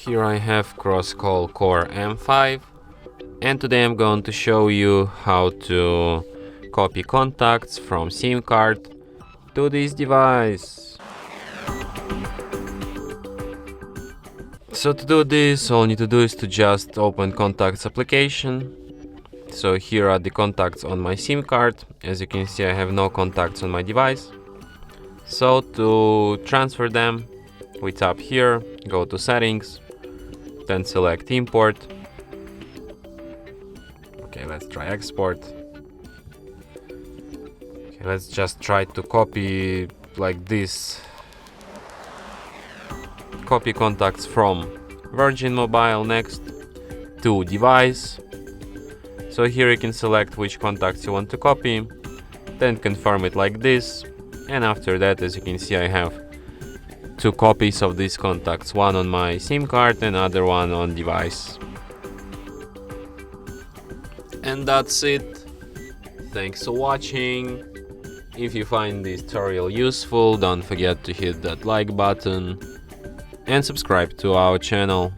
Here I have Crosscall Core M5, and today I'm going to show you how to copy contacts from SIM card to this device. So to do this, all you need to do is to just open Contacts application. So here are the contacts on my SIM card. As you can see, I have no contacts on my device. So to transfer them, we tap here, go to settings, then select import. Okay, let's try export. Okay, let's just try to copy like this. Copy contacts from Virgin Mobile next to device. So here you can select which contacts you want to copy, then confirm it like this, and after that, as you can see, I have two copies of these contacts, one on my SIM card and other one on device. And that's it. Thanks for watching. If you find this tutorial useful, don't forget to hit that like button and subscribe to our channel.